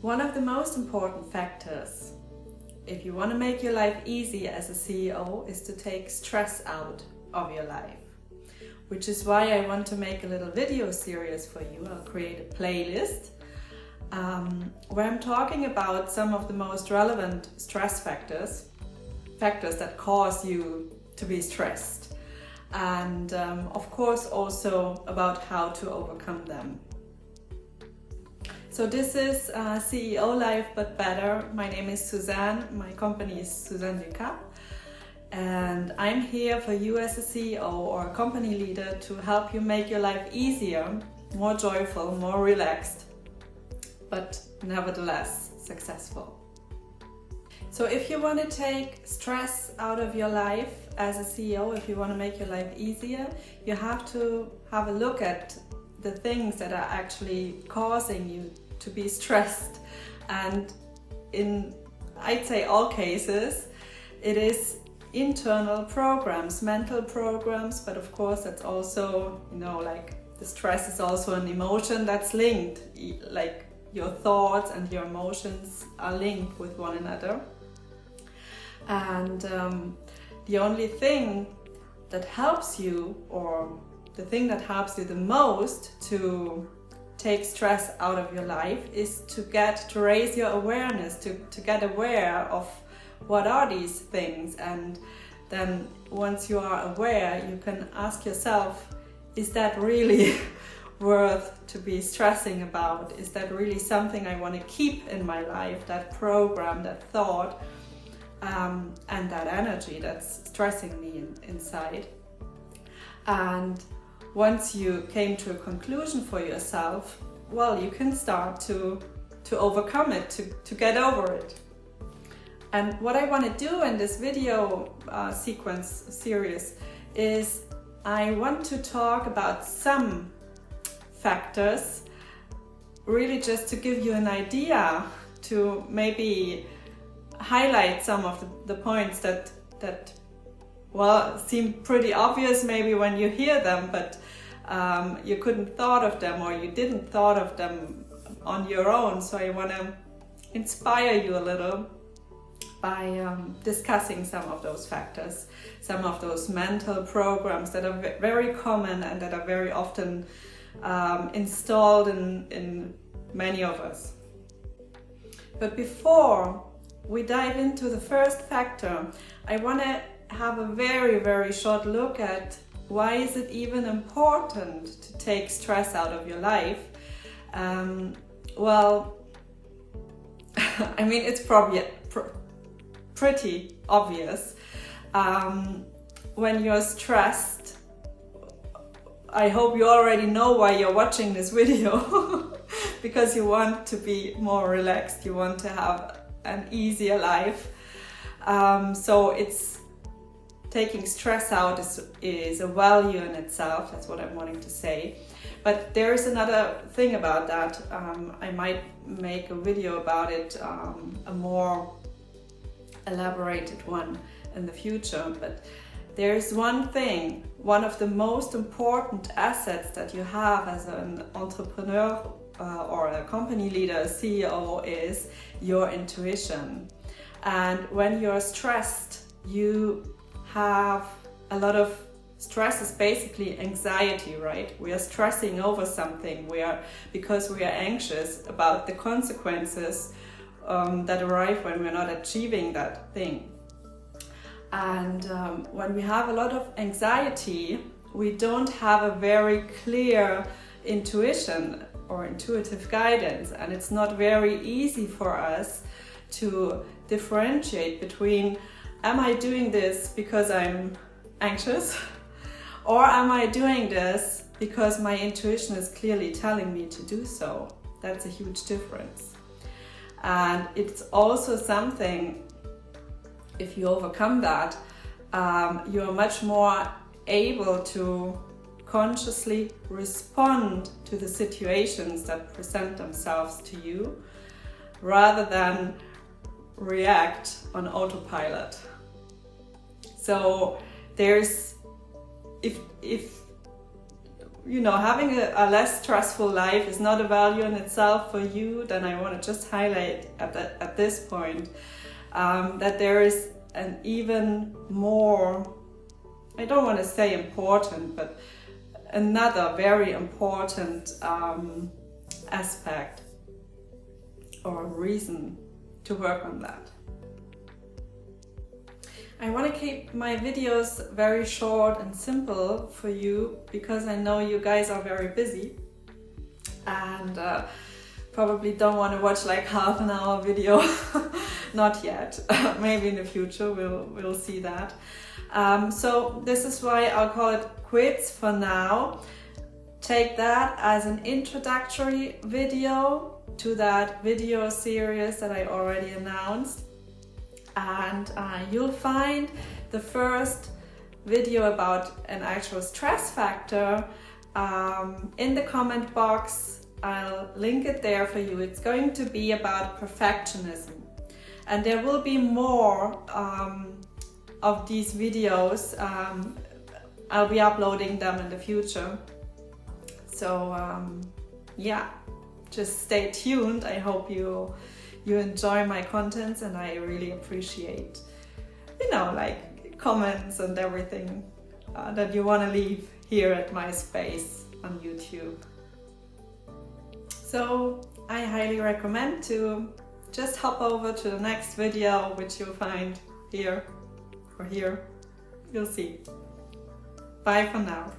One of the most important factors, if you want to make your life easy as a CEO, is to take stress out of your life. Which is why I want to make a little video series for you. I'll create a playlist where I'm talking about some of the most relevant stress factors that cause you to be stressed. And of course also about how to overcome them. So this is CEO Life But Better. My name is Suzanne. My company is Suzanne Ducap. And I'm here for you as a CEO or a company leader to help you make your life easier, more joyful, more relaxed, but nevertheless successful. So if you want to take stress out of your life as a CEO, if you want to make your life easier, you have to have a look at the things that are actually causing you to be stressed. And in, I'd say, all cases, it is internal programs, mental programs, but of course that's also, like the stress is also an emotion that's linked, like your thoughts and your emotions are linked with one another. And the only thing that helps you, or the thing that helps you the most to take stress out of your life, is to raise your awareness, to get aware of what are these things. And then once you are aware, you can ask yourself, is that really worth to be stressing about? Is that really something I want to keep in my life, that program, that thought, and that energy that's stressing me inside? And once you came to a conclusion for yourself, well, you can start to overcome it, to get over it. And what I want to do in this video series is I want to talk about some factors, really just to give you an idea, to maybe highlight some of the points that seem pretty obvious maybe when you hear them, but you couldn't thought of them, or you didn't thought of them on your own. So I want to inspire you a little by discussing some of those factors, some of those mental programs that are very common and that are very often installed in many of us. But before we dive into the first factor, I want to have a very, very short look at why is it even important to take stress out of your life. Well, I mean, it's probably pretty obvious. When you're stressed, I hope you already know why you're watching this video because you want to be more relaxed, you want to have an easier life. So it's taking stress out is a value in itself. That's what I'm wanting to say. But there is another thing about that. I might make a video about it, a more elaborated one in the future. But there's one thing, one of the most important assets that you have as an entrepreneur or a company leader, a CEO, is your intuition. And when you're stressed, you have a lot of stress. Is basically anxiety, right? We are stressing over something. Because we are anxious about the consequences that arrive when we're not achieving that thing. And when we have a lot of anxiety, we don't have a very clear intuition or intuitive guidance, and it's not very easy for us to differentiate between, am I doing this because I'm anxious, or am I doing this because my intuition is clearly telling me to do so? That's a huge difference. And it's also something, if you overcome that, you're much more able to consciously respond to the situations that present themselves to you, rather than react on autopilot. So there's, if having a less stressful life is not a value in itself for you, then I want to just highlight at this point that there is an even more, I don't want to say important, but another very important aspect or reason to work on that. I want to keep my videos very short and simple for you because I know you guys are very busy and probably don't want to watch like half an hour video. Not yet. Maybe in the future we'll see that. So this is why I'll call it quits for now. Take that as an introductory video to that video series that I already announced. And you'll find the first video about an actual stress factor in the comment box. I'll link it there for you. It's going to be about perfectionism, and there will be more of these videos. I'll be uploading them in the future, so yeah, just stay tuned. I hope you enjoy my contents, and I really appreciate, like comments and everything that you want to leave here at my space on YouTube. So I highly recommend to just hop over to the next video, which you'll find here or here. You'll see. Bye for now.